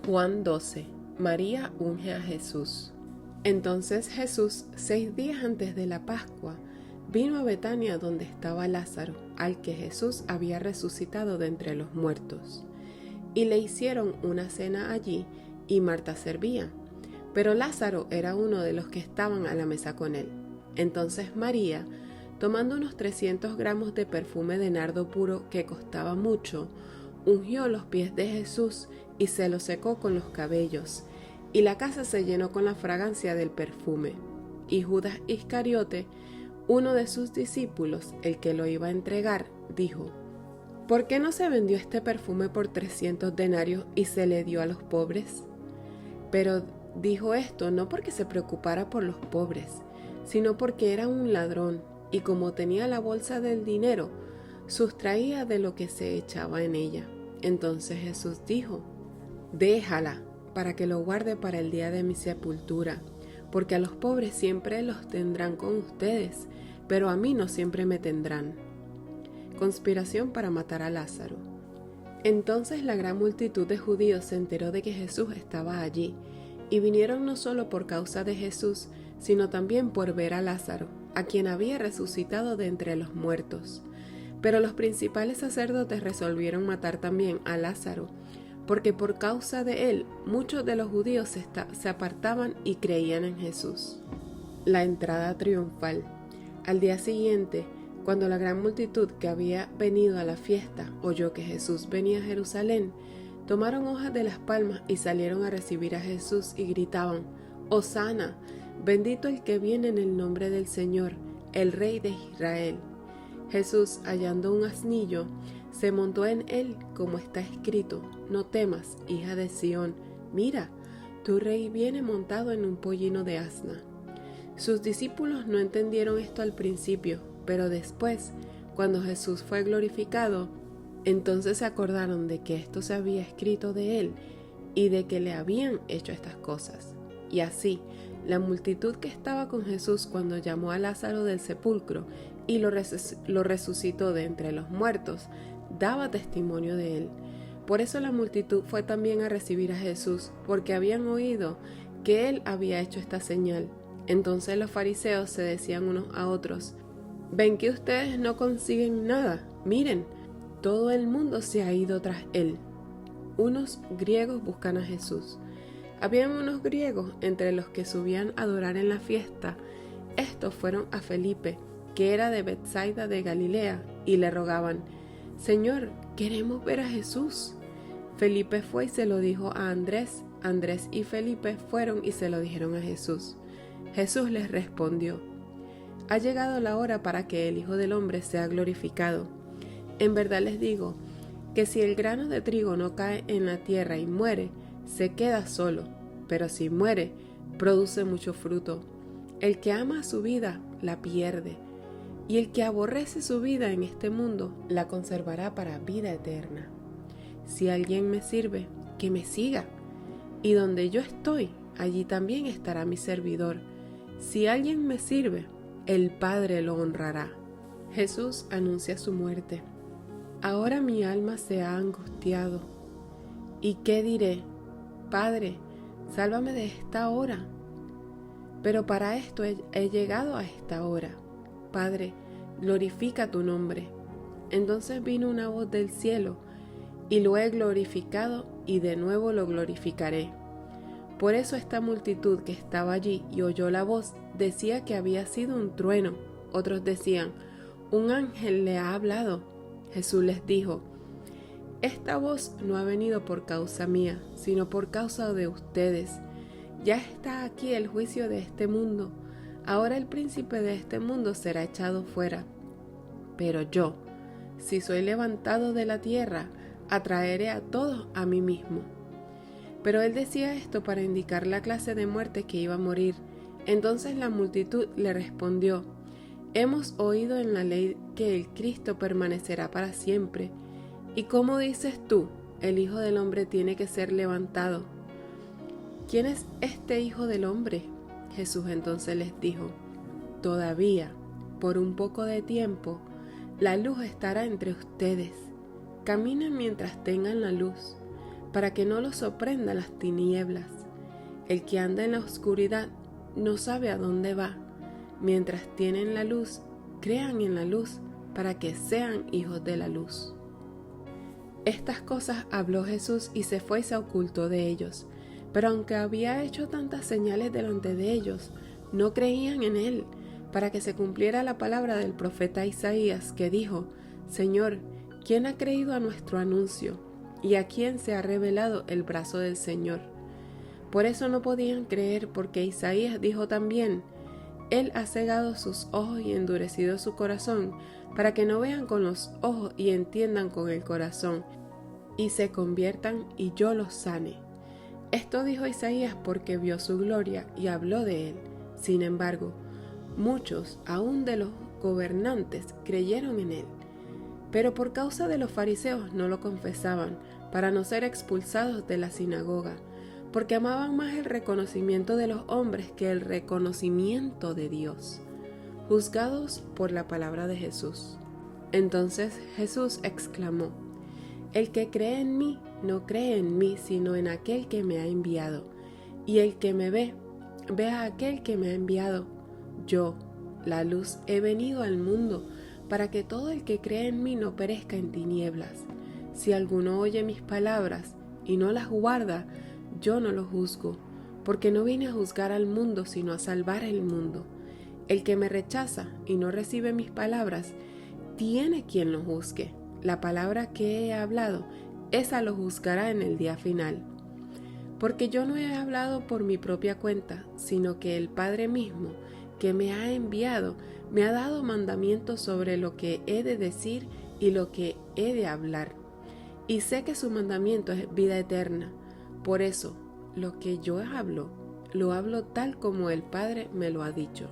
Juan 12. María unge a Jesús. Entonces Jesús, 6 días antes de la Pascua, vino a Betania donde estaba Lázaro, al que Jesús había resucitado de entre los muertos. Y le hicieron una cena allí, y Marta servía. Pero Lázaro era uno de los que estaban a la mesa con él. Entonces María, tomando unos 300 gramos de perfume de nardo puro que costaba mucho, ungió los pies de Jesús y se los secó con los cabellos, y la casa se llenó con la fragancia del perfume. Y Judas Iscariote, uno de sus discípulos, el que lo iba a entregar, dijo: ¿Por qué no se vendió este perfume por 300 denarios y se le dio a los pobres? Pero dijo esto no porque se preocupara por los pobres, sino porque era un ladrón, y como tenía la bolsa del dinero, sustraía de lo que se echaba en ella. Entonces Jesús dijo: Déjala, para que lo guarde para el día de mi sepultura, porque a los pobres siempre los tendrán con ustedes, pero a mí no siempre me tendrán. Conspiración para matar a Lázaro. Entonces la gran multitud de judíos se enteró de que Jesús estaba allí, y vinieron no solo por causa de Jesús, sino también por ver a Lázaro, a quien había resucitado de entre los muertos. Pero los principales sacerdotes resolvieron matar también a Lázaro, porque por causa de él muchos de los judíos se apartaban y creían en Jesús. La entrada triunfal. Al día siguiente, cuando la gran multitud que había venido a la fiesta oyó que Jesús venía a Jerusalén, tomaron hojas de las palmas y salieron a recibir a Jesús y gritaban: «Hosana, bendito el que viene en el nombre del Señor, el Rey de Israel». Jesús, hallando un asnillo, se montó en él, como está escrito: «No temas, hija de Sión, mira, tu rey viene montado en un pollino de asna». Sus discípulos no entendieron esto al principio, pero después, cuando Jesús fue glorificado, entonces se acordaron de que esto se había escrito de él y de que le habían hecho estas cosas. Y así, la multitud que estaba con Jesús cuando llamó a Lázaro del sepulcro y lo resucitó de entre los muertos, daba testimonio de él. Por eso la multitud fue también a recibir a Jesús, porque habían oído que él había hecho esta señal. Entonces los fariseos se decían unos a otros: «¿Ven que ustedes no consiguen nada? Miren, todo el mundo se ha ido tras él». Unos griegos buscan a Jesús. Habían unos griegos entre los que subían a adorar en la fiesta. Estos fueron a Felipe, que era de Betsaida de Galilea, y le rogaban: «Señor, queremos ver a Jesús». Felipe fue y se lo dijo a Andrés. Andrés y Felipe fueron y se lo dijeron a Jesús. Jesús les respondió: «Ha llegado la hora para que el Hijo del Hombre sea glorificado. En verdad les digo que si el grano de trigo no cae en la tierra y muere, se queda solo, pero si muere, produce mucho fruto. El que ama su vida, la pierde, y el que aborrece su vida en este mundo, la conservará para vida eterna. Si alguien me sirve, que me siga, y donde yo estoy, allí también estará mi servidor. Si alguien me sirve, el Padre lo honrará». Jesús anuncia su muerte. Ahora mi alma se ha angustiado. ¿Y qué diré? Padre, sálvame de esta hora. Pero para esto he llegado a esta hora. Padre, glorifica tu nombre. Entonces vino una voz del cielo: «Y lo he glorificado y de nuevo lo glorificaré». Por eso esta multitud que estaba allí y oyó la voz decía que había sido un trueno. Otros decían: «Un ángel le ha hablado». Jesús les dijo: «Esta voz no ha venido por causa mía, sino por causa de ustedes. Ya está aquí el juicio de este mundo. Ahora el príncipe de este mundo será echado fuera. Pero yo, si soy levantado de la tierra, atraeré a todos a mí mismo». Pero él decía esto para indicar la clase de muerte que iba a morir. Entonces la multitud le respondió: «Hemos oído en la ley que el Cristo permanecerá para siempre. ¿Y cómo dices tú, el Hijo del Hombre tiene que ser levantado? ¿Quién es este Hijo del Hombre?». Jesús entonces les dijo: «Todavía, por un poco de tiempo, la luz estará entre ustedes. Caminen mientras tengan la luz, para que no los sorprendan las tinieblas. El que anda en la oscuridad no sabe a dónde va. Mientras tienen la luz, crean en la luz para que sean hijos de la luz. Estas cosas habló Jesús y se fue y se ocultó de ellos. Pero aunque había hecho tantas señales delante de ellos, no creían en él, para que se cumpliera la palabra del profeta Isaías, que dijo: Señor, ¿quién ha creído a nuestro anuncio? ¿Y a quién se ha revelado el brazo del Señor? Por eso no podían creer, porque Isaías dijo también: Él ha cegado sus ojos y endurecido su corazón, para que no vean con los ojos y entiendan con el corazón, y se conviertan y yo los sane. Esto dijo Isaías porque vio su gloria y habló de él. Sin embargo, muchos, aun de los gobernantes, creyeron en él. Pero por causa de los fariseos no lo confesaban, para no ser expulsados de la sinagoga, porque amaban más el reconocimiento de los hombres que el reconocimiento de Dios, juzgados por la palabra de Jesús. Entonces Jesús exclamó: El que cree en mí, no cree en mí, sino en aquel que me ha enviado. Y el que me ve, ve a aquel que me ha enviado. Yo, la luz, he venido al mundo, para que todo el que cree en mí no perezca en tinieblas. Si alguno oye mis palabras y no las guarda, yo no lo juzgo, porque no vine a juzgar al mundo, sino a salvar el mundo. El que me rechaza y no recibe mis palabras, tiene quien lo juzgue. La palabra que he hablado, esa lo juzgará en el día final. Porque yo no he hablado por mi propia cuenta, sino que el Padre mismo, que me ha enviado, me ha dado mandamientos sobre lo que he de decir y lo que he de hablar. Y sé que su mandamiento es vida eterna. Por eso, lo que yo hablo, lo hablo tal como el Padre me lo ha dicho.